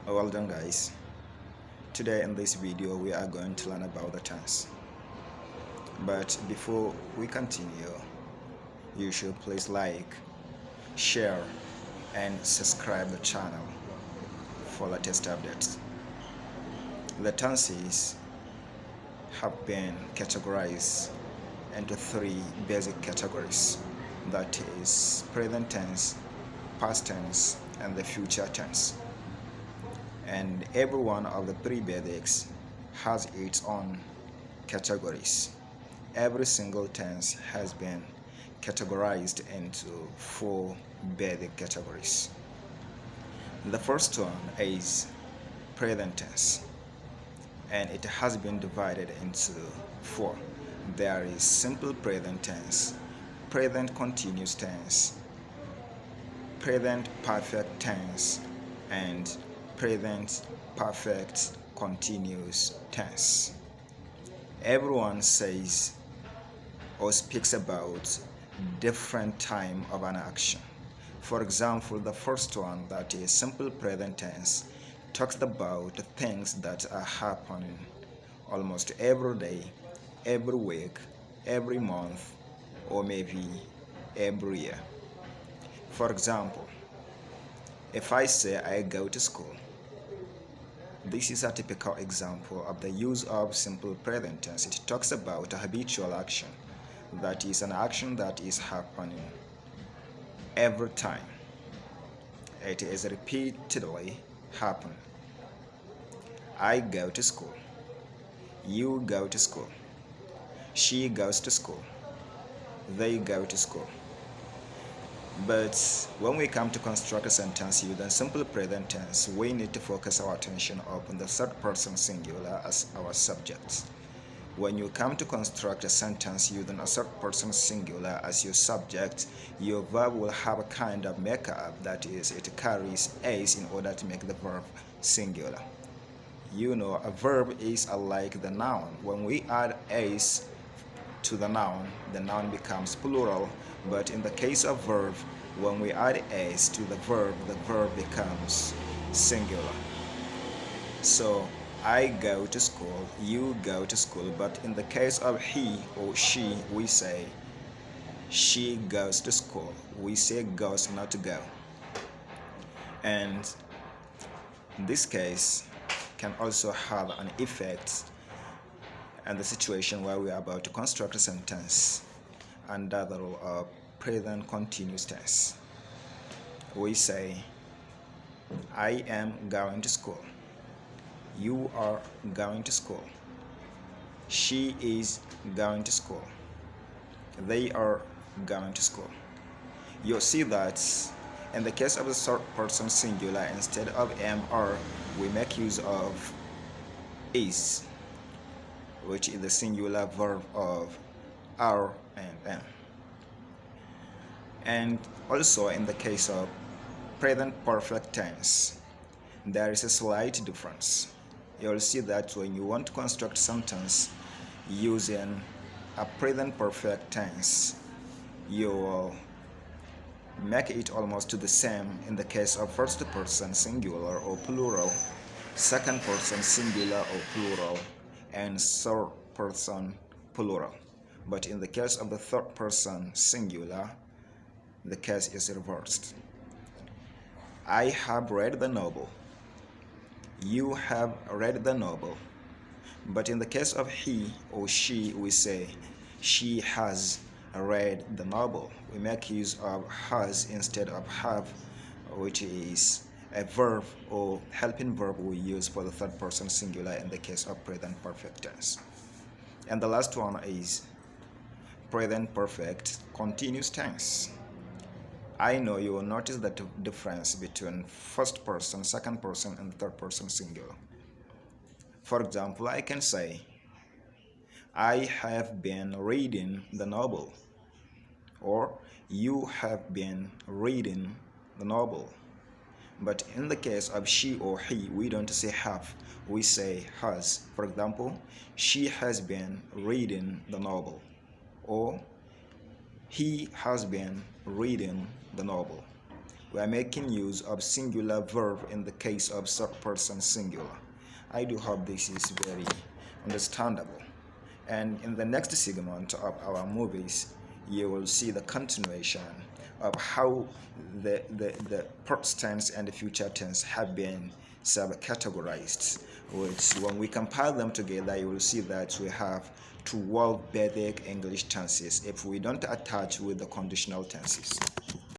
Well done, guys. Today in this video we are going to learn about the tense. But before we continue, you should please like, share and subscribe the channel for latest updates. The tenses have been categorized into three basic categories, that is present tense, past tense and the future tense. And every one of the three basics has its own categories. Every single tense has been categorized into four basic categories. The first one is present tense, and it has been divided into four. There is simple present tense, present continuous tense, present perfect tense, and present perfect continuous tense. Everyone says or speaks about different time of an action. For example, the first one, that is simple present tense, talks about things that are happening almost every day, every week, every month, or maybe every year. For example, if I say I go to school, this is a typical example of the use of simple present tense. It talks about a habitual action, that is an action that is happening every time. It is repeatedly happening. I go to school. You go to school. She goes to school. They go to school. But when we come to construct a sentence using simple present tense, we need to focus our attention upon the third person singular as our subject. When you come to construct a sentence using a third person singular as your subject, your verb will have a kind of makeup, that is, it carries s in order to make the verb singular. You know, a verb is unlike the noun. When we add s to the noun becomes plural, but in the case of verb, when we add s to the verb becomes singular. So I go to school, you go to school, but in the case of he or she, we say she goes to school. We say goes, not to go. And this case can also have an effect and the situation where we are about to construct a sentence under the rule of present continuous tense. We say, I am going to school. You are going to school. She is going to school. They are going to school. You'll see that in the case of the third person singular, instead of am or, we make use of is, which is the singular verb of are and am. And also in the case of present perfect tense, there is a slight difference. You'll see that when you want to construct a sentence using a present perfect tense, you will make it almost the same in the case of first person singular or plural, second person singular or plural, and third person plural. But in the case of the third person singular, the case is reversed. I have read the novel. You have read the novel. But in the case of he or she, we say she has read the novel. We make use of has instead of have, which is a verb or helping verb we use for the third person singular in the case of present perfect tense. And the last one is present perfect continuous tense. I know you will notice the difference between first person, second person, and third person singular. For example, I can say, I have been reading the novel, or you have been reading the novel. But in the case of she or he, we don't say have, we say has. For example, she has been reading the novel, or he has been reading the novel. we are making use of singular verb in the case of third person singular. I do hope this is very understandable. And in the next segment of our movies, you will see the continuation of how the past tense and the future tense have been sub-categorized, which when we compile them together, you will see that we have 12 basic English tenses if we don't attach with the conditional tenses.